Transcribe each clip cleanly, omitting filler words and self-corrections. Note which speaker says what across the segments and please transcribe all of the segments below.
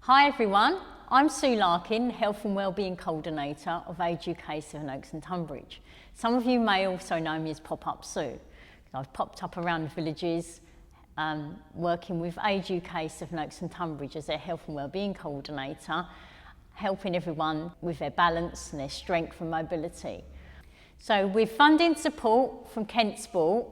Speaker 1: Hi everyone, I'm Sue Larken, Health and Wellbeing Coordinator of Age UK Sevenoaks and Tonbridge. Some of you may also know me as Pop-Up Sue. I've popped up around the villages working with Age UK Sevenoaks and Tonbridge as their Health and Wellbeing Coordinator, helping everyone with their balance and their strength and mobility. So with funding support from Kent Sport,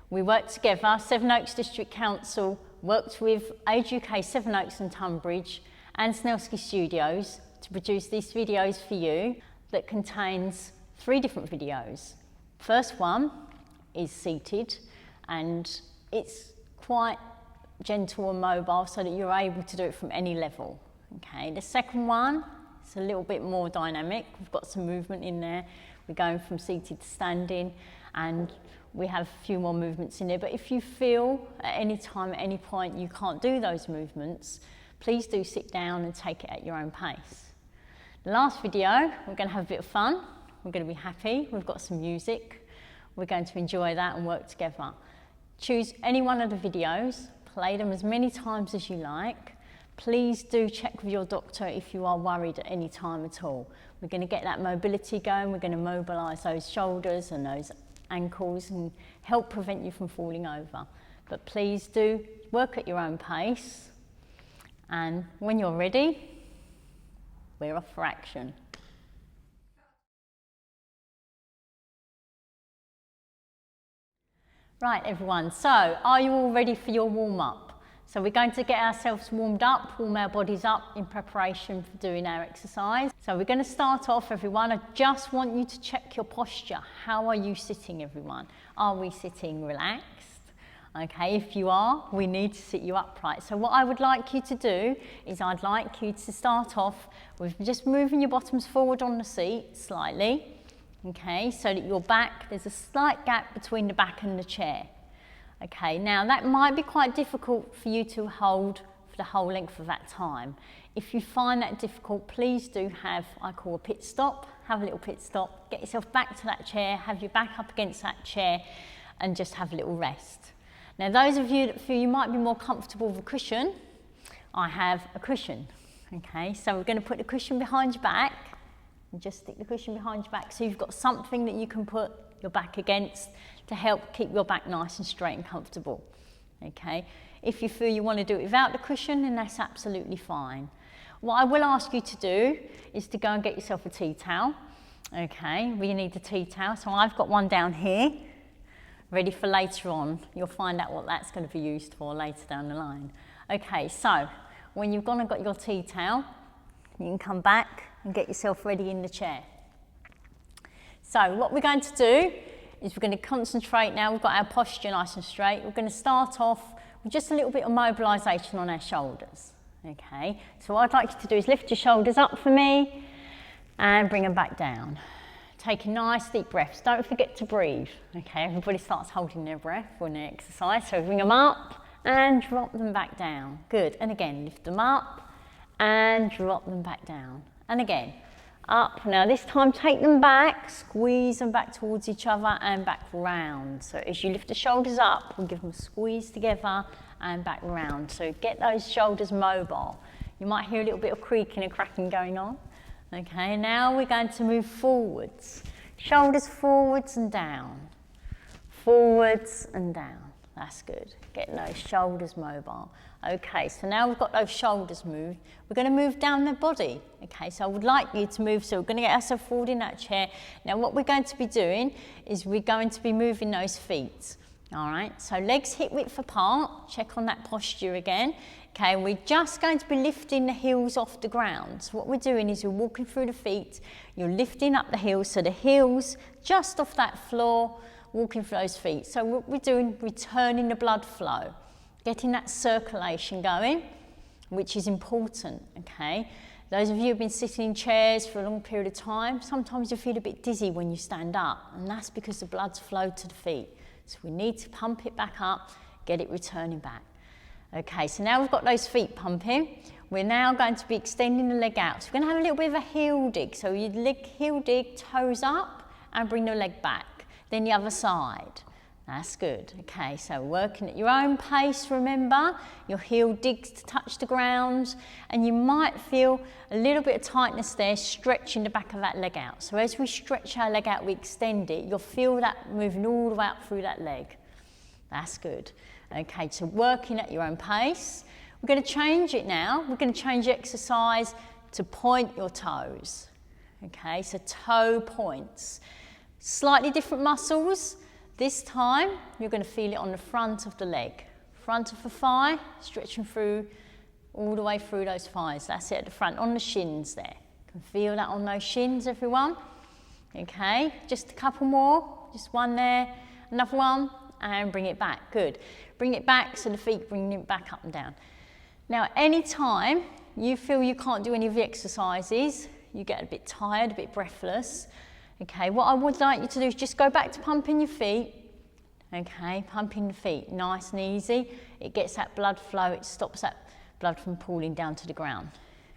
Speaker 1: we worked together, Sevenoaks District Council worked with Age UK Sevenoaks and Tonbridge and Sevenoaks Studios to produce these videos for you that contains 3 different videos. First one is seated and it's quite gentle and mobile so that you're able to do it from any level. Okay. The second one is a little bit more dynamic. We've got some movement in there. We're going from seated to standing and we have a few more movements in there, but if you feel at any time, at any point, you can't do those movements, please do sit down and take it at your own pace. The last video, we're going to have a bit of fun. We're going to be happy. We've got some music. We're going to enjoy that and work together. Choose any one of the videos, play them as many times as you like. Please do check with your doctor if you are worried at any time at all. We're going to get that mobility going. We're going to mobilise those shoulders and those ankles and help prevent you from falling over. But please do work at your own pace, and when you're ready, we're off for action. Right everyone, so are you all ready for your warm-up? So we're going to get ourselves warmed up, warm our bodies up in preparation for doing our exercise. So we're going to start off, everyone. I just want you to check your posture. How are you sitting, everyone? Are we sitting relaxed? Okay, if you are, we need to sit you upright. So what I would like you to do is I'd like you to start off with just moving your bottoms forward on the seat slightly. Okay, so that your back, there's a slight gap between the back and the chair. Okay, now that might be quite difficult for you to hold for the whole length of that time. If you find that difficult, please do have, I call a pit stop, have a little pit stop, get yourself back to that chair, have your back up against that chair and just have a little rest. Now those of you that feel you might be more comfortable with a cushion, I have a cushion. Okay, so we're going to put the cushion behind your back and just stick the cushion behind your back so you've got something that you can put your back against to help keep your back nice and straight and comfortable. Okay, if you feel you want to do it without the cushion, then that's absolutely fine. What I will ask you to do is to go and get yourself a tea towel. Okay, we need a tea towel, so I've got one down here ready for later on. You'll find out what that's going to be used for later down the line. Okay, so when you've gone and got your tea towel, you can come back and get yourself ready in the chair. So what we're going to do is we're going to concentrate now. We've got our posture nice and straight. We're going to start off with just a little bit of mobilisation on our shoulders. Okay, so what I'd like you to do is lift your shoulders up for me and bring them back down. Taking nice deep breaths. Don't forget to breathe. Okay, everybody starts holding their breath when they exercise. So bring them up and drop them back down. Good. And again, lift them up and drop them back down. And again, up. Now this time take them back, squeeze them back towards each other and back round. So as you lift the shoulders up, we'll give them a squeeze together and back round. So get those shoulders mobile. You might hear a little bit of creaking and cracking going on. Okay, now we're going to move forwards. Shoulders forwards and down. Forwards and down. That's good. Getting those shoulders mobile. Okay, so now we've got those shoulders moved. We're going to move down the body. Okay, so I would like you to move. So we're going to get ourselves forward in that chair. Now what we're going to be doing is we're going to be moving those feet. All right, so legs hip width apart. Check on that posture again. Okay, we're just going to be lifting the heels off the ground. So what we're doing is we're walking through the feet. You're lifting up the heels, so the heels just off that floor, walking through those feet. So what we're doing, returning the blood flow, getting that circulation going, which is important, okay? Those of you who've been sitting in chairs for a long period of time, sometimes you feel a bit dizzy when you stand up, and that's because the blood's flowed to the feet. So we need to pump it back up, get it returning back. Okay, so now we've got those feet pumping. We're now going to be extending the leg out. So we're going to have a little bit of a heel dig. So you heel dig, toes up, and bring the leg back. Then the other side. That's good. Okay, so working at your own pace, remember, your heel digs to touch the ground, and you might feel a little bit of tightness there, stretching the back of that leg out. So as we stretch our leg out, we extend it, you'll feel that moving all the way up through that leg. That's good. Okay, so working at your own pace. We're going to change it now. We're going to change the exercise to point your toes. Okay, so toe points. Slightly different muscles. This time, you're going to feel it on the front of the leg. Front of the thigh, stretching through, all the way through those thighs. That's it at the front, on the shins there. You can feel that on those shins, everyone. Okay, just a couple more. Just one there, another one, and bring it back. Good. Bring it back so the feet bring it back up and down. Now, any time you feel you can't do any of the exercises, you get a bit tired, a bit breathless, okay, what I would like you to do is just go back to pumping your feet, okay, pumping the feet, nice and easy. It gets that blood flow, it stops that blood from pooling down to the ground.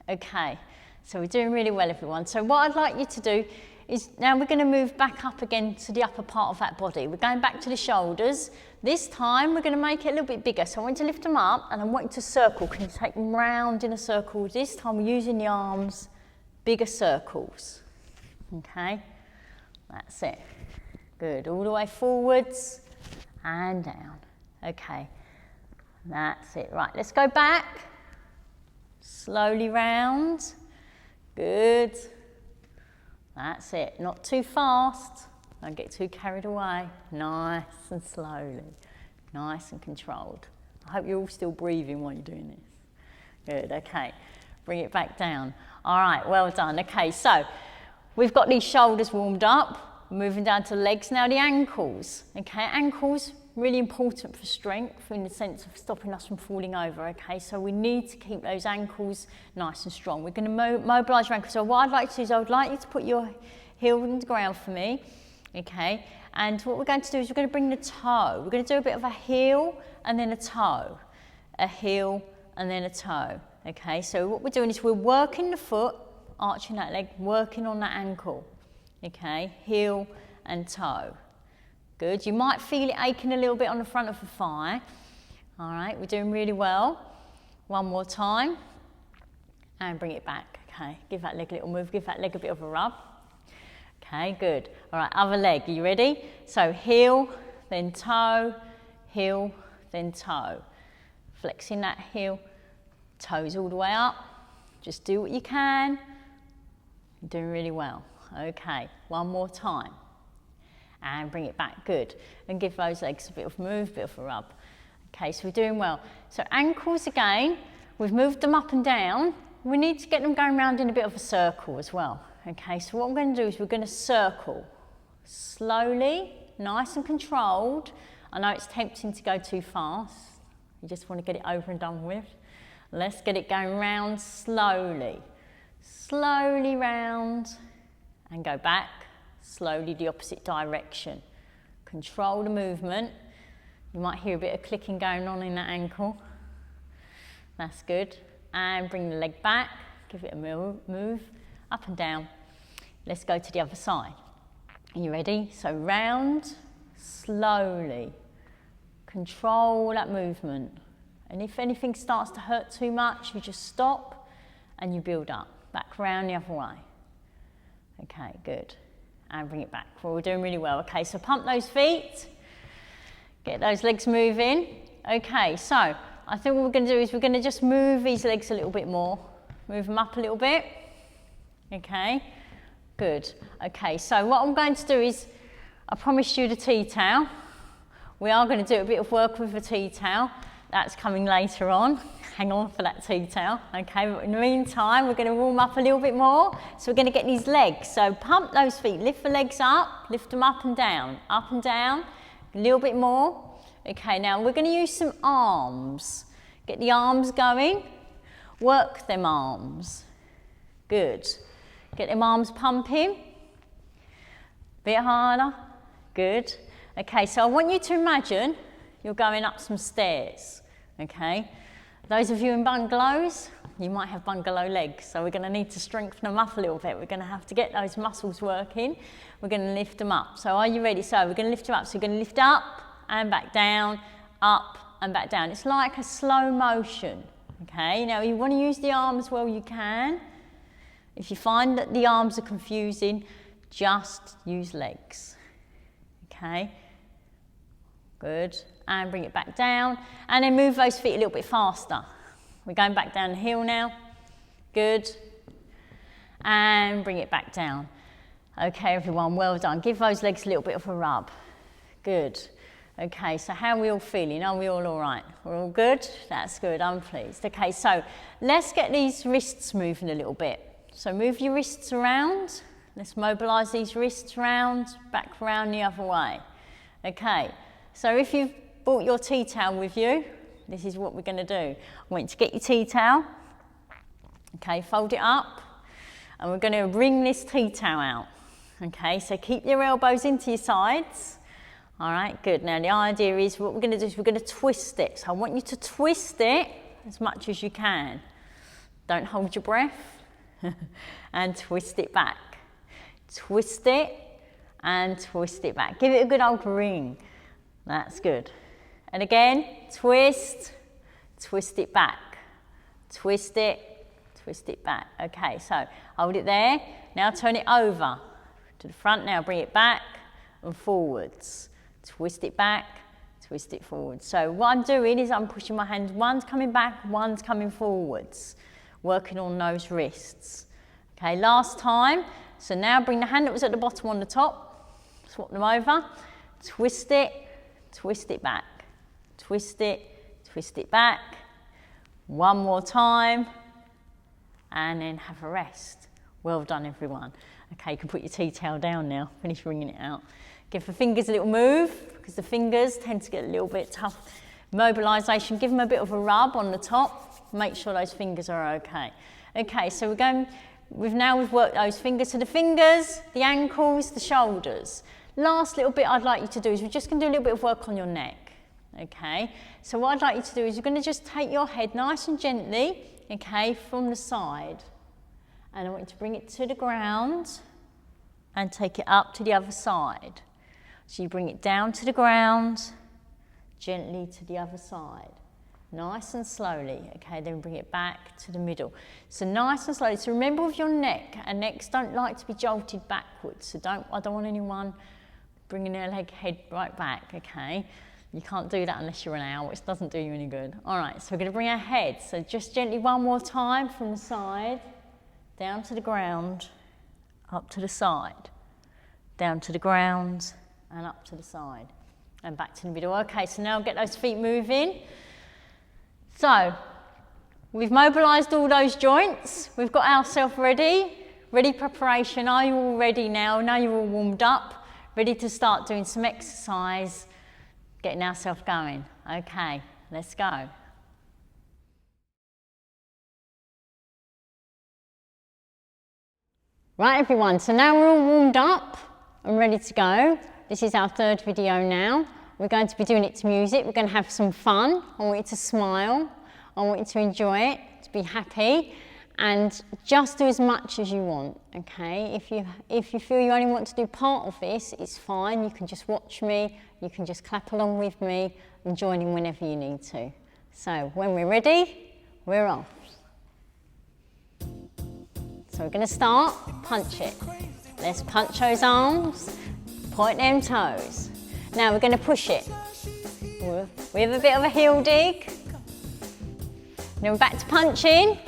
Speaker 1: Okay, so we're doing really well, everyone. So what I'd like you to do is now we're going to move back up again to the upper part of that body. We're going back to the shoulders. This time we're going to make it a little bit bigger. So I want you to lift them up and I want you to circle. Can you take them round in a circle? This time we're using the arms, bigger circles. Okay, that's it. Good, all the way forwards and down. Okay, that's it. Right, let's go back. Slowly round. Good. That's it, not too fast, don't get too carried away. Nice and slowly, nice and controlled. I hope you're all still breathing while you're doing this. Good, okay, bring it back down. All right, well done. Okay, so we've got these shoulders warmed up, moving down to the legs. Now the ankles, okay, ankles, really important for strength in the sense of stopping us from falling over, okay? So we need to keep those ankles nice and strong. We're going to mobilise your ankles. So what I'd like to do is I would like you to put your heel on the ground for me, okay? And what we're going to do is we're going to bring the toe. We're going to do a bit of a heel and then a toe. A heel and then a toe, okay? So what we're doing is we're working the foot, arching that leg, working on that ankle, okay? Heel and toe. Good, you might feel it aching a little bit on the front of the thigh. All right, we're doing really well. One more time. And bring it back, okay. Give that leg a little move, give that leg a bit of a rub. Okay, good. All right, other leg, are you ready? So heel, then toe, heel, then toe. Flexing that heel, toes all the way up. Just do what you can. You're doing really well. Okay, one more time. And bring it back, good. And give those legs a bit of move, a bit of a rub. Okay, so we're doing well. So ankles again, we've moved them up and down. We need to get them going round in a bit of a circle as well. Okay, so what I'm going to do is we're going to circle. Slowly, nice and controlled. I know it's tempting to go too fast. You just want to get it over and done with. Let's get it going round slowly. Slowly round and go back. Slowly the opposite direction. Control the movement. You might hear a bit of clicking going on in that ankle. That's good. And bring the leg back. Give it a move. Up and down. Let's go to the other side. Are you ready? So round, slowly. Control that movement. And if anything starts to hurt too much, you just stop and you build up. Back round the other way. Okay, good. And bring it back. Well, we're doing really well. Okay, so pump those feet. Get those legs moving. Okay, so I think what we're going to do is we're going to just move these legs a little bit more. Move them up a little bit. Okay, good. Okay, so what I'm going to do is, I promised you the tea towel. We are going to do a bit of work with the tea towel. That's coming later on. Hang on for that tea towel. Okay, but in the meantime, we're going to warm up a little bit more. So we're going to get these legs. So pump those feet, lift the legs up, lift them up and down, a little bit more. Okay, now we're going to use some arms. Get the arms going, work them arms. Good. Get them arms pumping. Bit harder. Good. Okay, so I want you to imagine you're going up some stairs. Okay. Those of you in bungalows, you might have bungalow legs, so we're going to need to strengthen them up a little bit. We're going to have to get those muscles working. We're going to lift them up. So are you ready? So we're going to lift them up. So you're going to lift up and back down, up and back down. It's like a slow motion, okay? Now you want to use the arms well, you can. If you find that the arms are confusing, just use legs, okay? Good, and bring it back down, and then move those feet a little bit faster. We're going back down the hill now, good, and bring it back down. Okay, everyone, well done. Give those legs a little bit of a rub, good. Okay, so how are we all feeling? Are we all right? We're all good? That's good, I'm pleased. Okay, so let's get these wrists moving a little bit. So move your wrists around. Let's mobilise these wrists round, back round the other way. Okay, so if you've brought your tea towel with you, this is what we're going to do. I want you to get your tea towel. Okay, fold it up, and we're going to wring this tea towel out. Okay, so keep your elbows into your sides. All right, good. Now the idea is what we're going to do is we're going to twist it. So I want you to twist it as much as you can. Don't hold your breath and twist it back. Twist it and twist it back. Give it a good old wring. That's good. And again, twist, twist it back. Twist it back. Okay, so hold it there. Now turn it over to the front. Now bring it back and forwards. Twist it back, twist it forward. So what I'm doing is I'm pushing my hands, one's coming back, one's coming forwards, working on those wrists. Okay, last time. So now bring the hand that was at the bottom on the top, swap them over, twist it back, twist it back. One more time, and then have a rest. Well done, everyone. Okay, you can put your tea towel down now, finish wringing it out. Give the fingers a little move, because the fingers tend to get a little bit tough. Mobilisation, give them a bit of a rub on the top, make sure those fingers are okay. Okay, so we've worked those fingers. So the fingers, the ankles, the shoulders. Last little bit I'd like you to do is we're just going to do a little bit of work on your neck. Okay, so what I'd like you to do is you're going to just take your head nice and gently, okay, from the side. And I want you to bring it to the ground and take it up to the other side. So you bring it down to the ground, gently to the other side. Nice and slowly, okay, then bring it back to the middle. So nice and slowly. So remember with your neck, and necks don't like to be jolted backwards. So I don't want anyone bringing their head right back, okay? You can't do that unless you're an owl, which doesn't do you any good. All right, so we're going to bring our head. So just gently one more time from the side, down to the ground, up to the side, down to the ground, and up to the side, and back to the middle. Okay, so now get those feet moving. So, we've mobilised all those joints. We've got ourselves ready preparation. Are you all ready now? Now you're all warmed up, ready to start doing some exercise, getting ourselves going. Okay, let's go. Right, everyone, so now we're all warmed up and ready to go. This is our third video now. We're going to be doing it to music. We're going to have some fun. I want you to smile. I want you to enjoy it, to be happy, and just do as much as you want, okay? If you feel you only want to do part of this, it's fine. You can just watch me. You can just clap along with me and join in whenever you need to. So when we're ready, we're off. So we're going to start, punch it. Let's punch those arms, point them toes. Now we're going to push it with a bit of a heel dig. Then we're back to punching.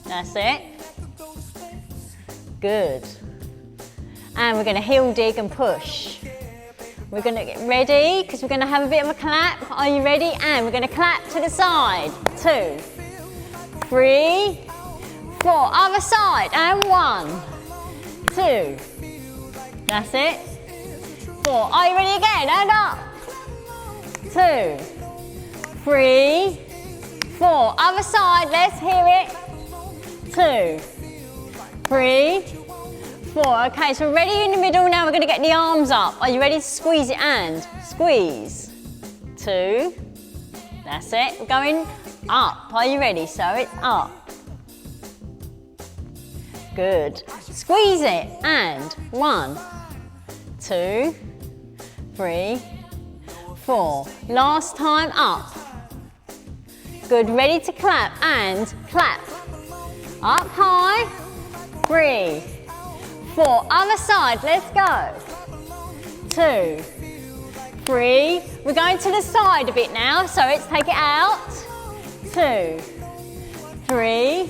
Speaker 1: That's it. Good. And we're going to heel dig and push. We're going to get ready because we're going to have a bit of a clap. Are you ready? And we're going to clap to the side. 2, 3, 4. Other side. And 1, 2. That's it. 4. Are you ready again? And up. 2, 3, 4. Other side. Let's hear it. 2, 3, 4. Okay, so we're ready in the middle. Now we're going to get the arms up. Are you ready to squeeze it and squeeze? 2. That's it. We're going up. Are you ready? So it's up. Good. Squeeze it and 1, 2, 3, 4. Last time, up. Good, ready to clap, and clap. Up high, 3, 4. Other side, let's go. 2, 3. We're going to the side a bit now, so let's take it out. 2, 3,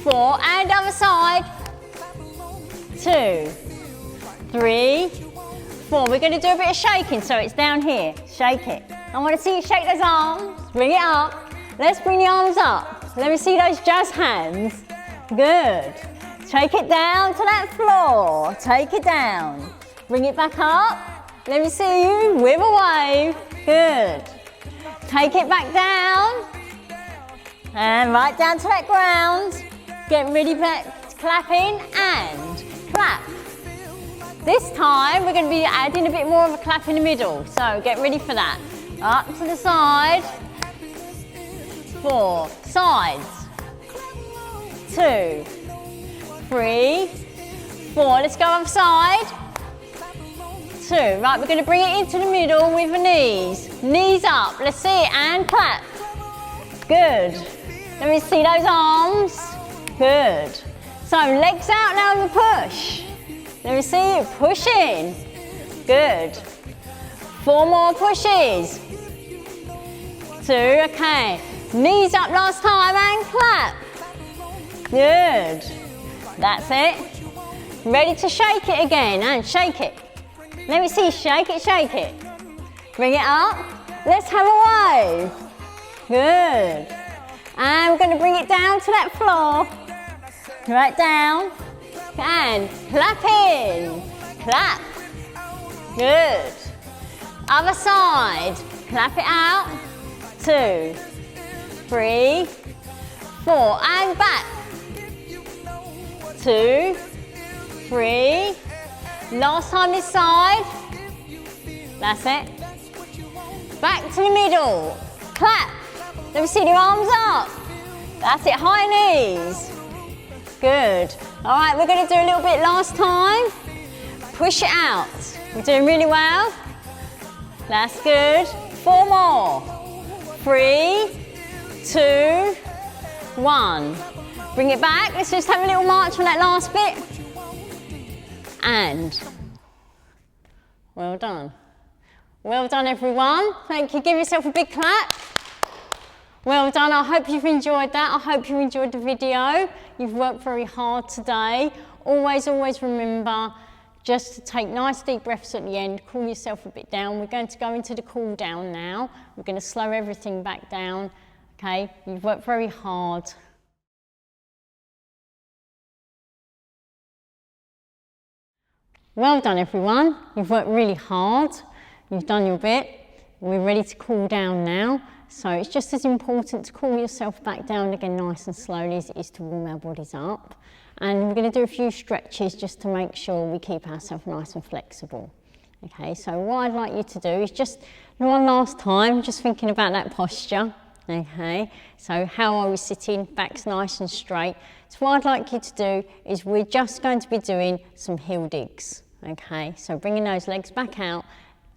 Speaker 1: 4, and other side. 2, 3, 4. We're going to do a bit of shaking, so it's down here. Shake it. I want to see you shake those arms. Bring it up. Let's bring the arms up. Let me see those jazz hands. Good. Take it down to that floor. Take it down. Bring it back up. Let me see you with a wave. Good. Take it back down. And right down to that ground. Get ready for clapping and clap. This time we're going to be adding a bit more of a clap in the middle. So get ready for that. Up to the side. 4. Sides. 2, 3, 4. Let's go other side. 2. Right, we're going to bring it into the middle with the knees. Knees up. Let's see it and clap. Good. Let me see those arms. Good. So legs out now with a push. Let me see you pushing. Good. 4 more pushes. 2. Okay. Knees up last time and clap. Good. That's it. Ready to shake it again and shake it. Let me see, shake it, shake it. Bring it up. Let's have a wave. Good. And we're going to bring it down to that floor. Right down. And clap in. Clap. Good. Other side. Clap it out. 2, 3, 4. And back. 2, 3. Last time this side. That's it. Back to the middle. Clap. Let me see your arms up. That's it, high knees. Good. All right, we're going to do a little bit last time. Push it out. We're doing really well. That's good. 4 more. 3, 2, 1. Bring it back. Let's just have a little march on that last bit. And well done. Well done, everyone. Thank you. Give yourself a big clap. Well done. I hope you've enjoyed that. I hope you enjoyed the video. You've worked very hard today. Always, always remember just to take nice deep breaths at the end. Cool yourself a bit down. We're going to go into the cool down now. We're going to slow everything back down. Okay, you've worked very hard. Well done, everyone. You've worked really hard. You've done your bit. We're ready to cool down now. So it's just as important to cool yourself back down again nice and slowly as it is to warm our bodies up. And we're going to do a few stretches just to make sure we keep ourselves nice and flexible. Okay, so what I'd like you to do is just one last time, just thinking about that posture. Okay, so how are we sitting? Back's nice and straight. So what I'd like you to do is we're just going to be doing some heel digs. Okay, so bringing those legs back out,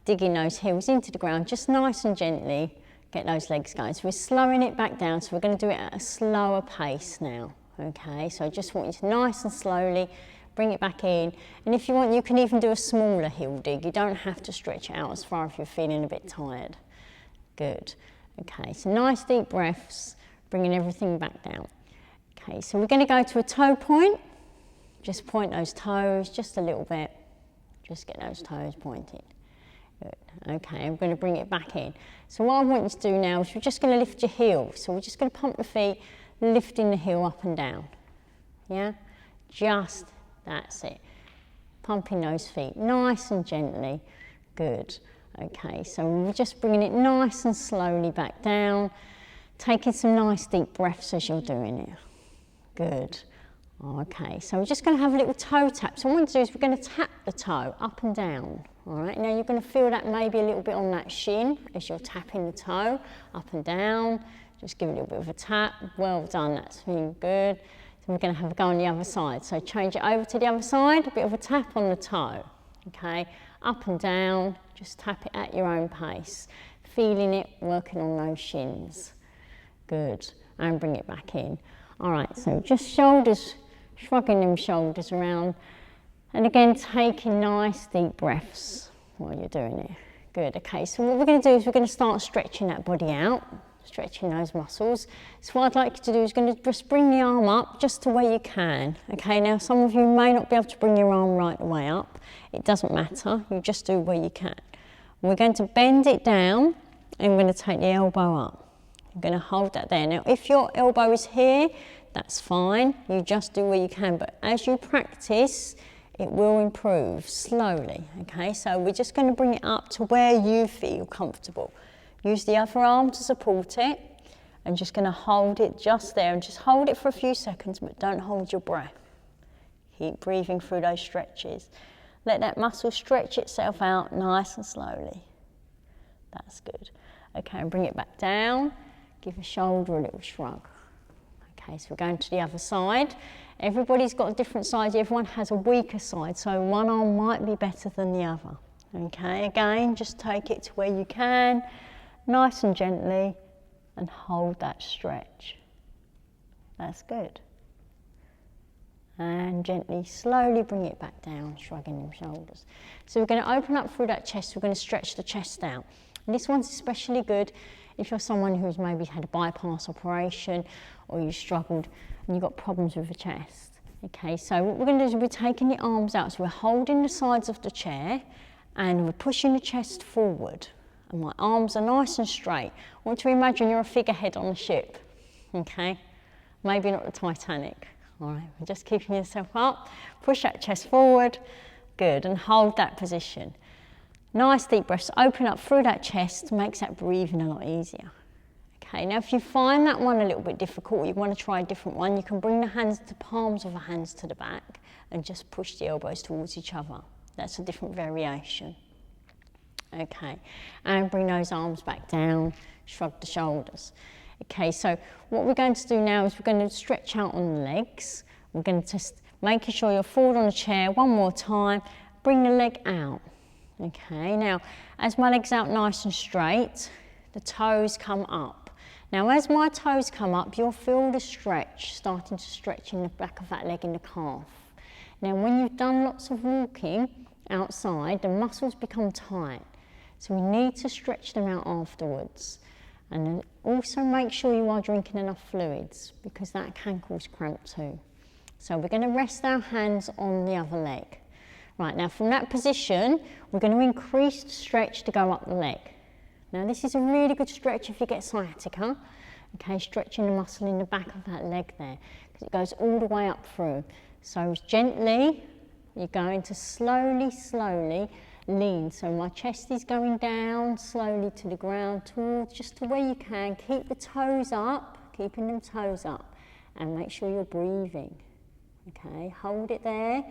Speaker 1: digging those heels into the ground, just nice and gently. Get those legs going. So we're slowing it back down, so we're going to do it at a slower pace now. Okay, so I just want you to nice and slowly bring it back in. And if you want, you can even do a smaller heel dig. You don't have to stretch it out as far if you're feeling a bit tired. Good. Okay, so nice deep breaths, bringing everything back down. Okay, so we're going to go to a toe point. Just point those toes just a little bit. Just get those toes pointed. Good. Okay, I'm going to bring it back in. So what I want you to do now is we're just going to lift your heel. So we're just going to pump the feet, lifting the heel up and down. Yeah? Just, that's it. Pumping those feet nice and gently. Good. Okay, so we're just bringing it nice and slowly back down. Taking some nice deep breaths as you're doing it. Good. Okay, so we're just going to have a little toe tap. So what we're going to do is we're going to tap the toe up and down. All right, now you're going to feel that maybe a little bit on that shin as you're tapping the toe up and down. Just give it a little bit of a tap. Well done, that's feeling good. So we're going to have a go on the other side. So change it over to the other side, a bit of a tap on the toe. okay? Up and down, just tap it at your own pace. Feeling it, working on those shins. Good, and bring it back in. All right, so just shoulders, shrugging them shoulders around. And again, taking nice deep breaths while you're doing it. Good, okay, so what we're going to do is we're going to start stretching that body out, stretching those muscles. So what I'd like you to do is going to just bring the arm up just to where you can. Okay, now some of you may not be able to bring your arm right the way up. It doesn't matter, you just do where you can. We're going to bend it down and we're going to take the elbow up. You're going to hold that there. Now if your elbow is here, that's fine, you just do where you can, but as you practice, it will improve slowly, okay? So we're just going to bring it up to where you feel comfortable. Use the other arm to support it, and just going to hold it just there, and just hold it for a few seconds, but don't hold your breath. Keep breathing through those stretches. Let that muscle stretch itself out nice and slowly. That's good. Okay, and bring it back down. Give a shoulder a little shrug. Okay, so we're going to the other side. Everybody's got a different side, everyone has a weaker side, so one arm might be better than the other. Okay, again, just take it to where you can, nice and gently, and hold that stretch. That's good. And gently, slowly bring it back down, shrugging them shoulders. So we're going to open up through that chest, we're going to stretch the chest out. And this one's especially good if you're someone who's maybe had a bypass operation, or you struggled and you've got problems with the chest. Okay, so what we're going to do is we're taking the arms out, so we're holding the sides of the chair and we're pushing the chest forward. And my arms are nice and straight. I want to imagine you're a figurehead on a ship, okay? Maybe not the Titanic, all right? We're just keeping yourself up, push that chest forward, good, and hold that position. Nice deep breaths, open up through that chest, makes that breathing a lot easier. Okay, now if you find that one a little bit difficult, or you want to try a different one, you can bring the hands, the palms of the hands to the back and just push the elbows towards each other. That's a different variation. Okay, and bring those arms back down, shrug the shoulders. Okay, so what we're going to do now is we're going to stretch out on the legs. We're going to just making sure you're forward on the chair one more time, bring the leg out. Okay, now as my leg's out nice and straight, the toes come up. Now as my toes come up, you'll feel the stretch, starting to stretch in the back of that leg in the calf. Now when you've done lots of walking outside, the muscles become tight. So we need to stretch them out afterwards. And then also make sure you are drinking enough fluids, because that can cause cramp too. So we're going to rest our hands on the other leg. Right, now from that position, we're going to increase the stretch to go up the leg. Now this is a really good stretch if you get sciatica, okay, stretching the muscle in the back of that leg there, because it goes all the way up through. So gently, you're going to slowly, slowly lean. So my chest is going down slowly to the ground, towards just to where you can. Keep the toes up, keeping them toes up, and make sure you're breathing. Okay, hold it there.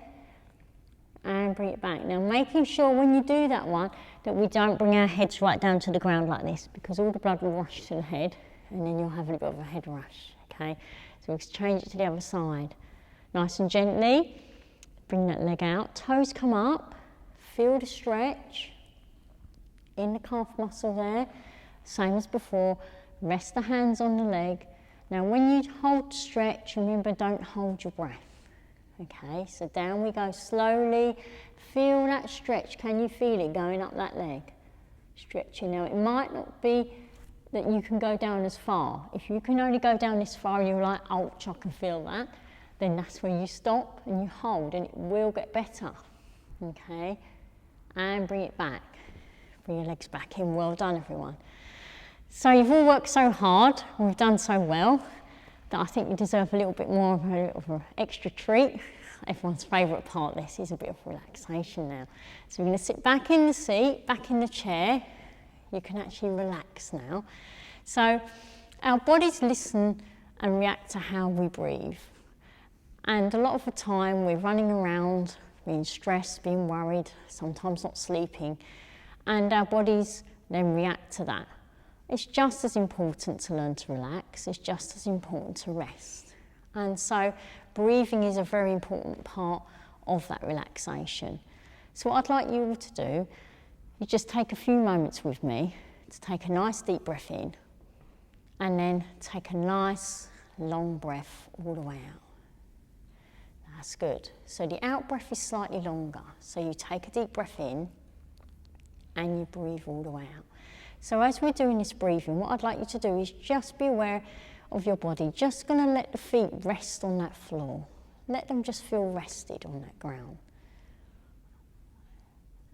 Speaker 1: And bring it back. Now making sure when you do that one that we don't bring our heads right down to the ground like this, because all the blood will rush to the head and then you'll have a bit of a head rush, okay? So we'll change it to the other side. Nice and gently, bring that leg out, toes come up, feel the stretch in the calf muscle there, same as before, rest the hands on the leg. Now when you hold the stretch, remember don't hold your breath. Okay, so down we go slowly. Feel that stretch. Can you feel it going up that leg? Stretching. Now it might not be that you can go down as far. If you can only go down this far and you're like, ouch, I can feel that, then that's where you stop and you hold, and it will get better. Okay, and bring it back. Bring your legs back in. Well done, everyone. So you've all worked so hard, and we've done so well, that I think you deserve a little bit more of an extra treat. Everyone's favourite part of this is a bit of relaxation now. So we're going to sit back in the seat, back in the chair. You can actually relax now. So our bodies listen and react to how we breathe. And a lot of the time we're running around, being stressed, being worried, sometimes not sleeping, and our bodies then react to that. It's just as important to learn to relax, it's just as important to rest. And so breathing is a very important part of that relaxation. So what I'd like you all to do is just take a few moments with me to take a nice deep breath in and then take a nice long breath all the way out. That's good. So the out breath is slightly longer. So you take a deep breath in and you breathe all the way out. So as we're doing this breathing, what I'd like you to do is just be aware of your body. Just going to let the feet rest on that floor. Let them just feel rested on that ground.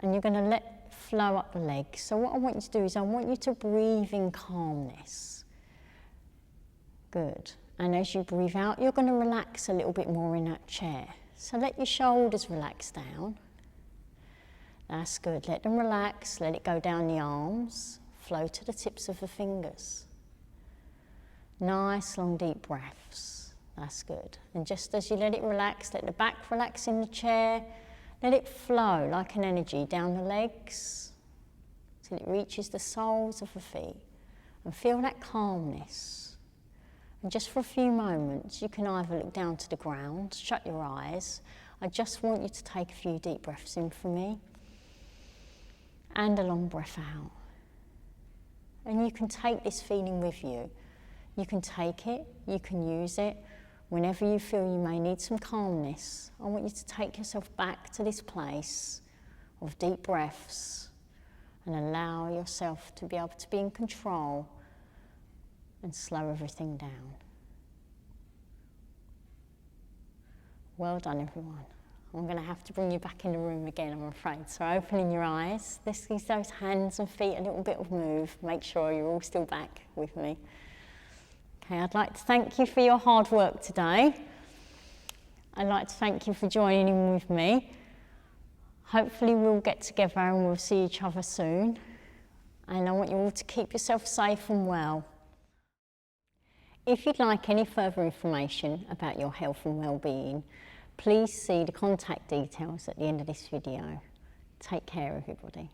Speaker 1: And you're going to let flow up the legs. So what I want you to do is I want you to breathe in calmness. Good. And as you breathe out, you're going to relax a little bit more in that chair. So let your shoulders relax down. That's good. Let them relax. Let it go down the arms. Flow to the tips of the fingers. Nice, long, deep breaths. That's good. And just as you let it relax, let the back relax in the chair. Let it flow like an energy down the legs till it reaches the soles of the feet. And feel that calmness. And just for a few moments, you can either look down to the ground, shut your eyes. I just want you to take a few deep breaths in for me. And a long breath out. And you can take this feeling with you. You can take it, you can use it. Whenever you feel you may need some calmness, I want you to take yourself back to this place of deep breaths and allow yourself to be able to be in control and slow everything down. Well done, everyone. I'm going to have to bring you back in the room again, I'm afraid. So opening your eyes, let's use those hands and feet a little bit of move. Make sure you're all still back with me. Okay, I'd like to thank you for your hard work today. I'd like to thank you for joining in with me. Hopefully we'll get together and we'll see each other soon. And I want you all to keep yourself safe and well. If you'd like any further information about your health and well-being, please see the contact details at the end of this video. Take care, everybody.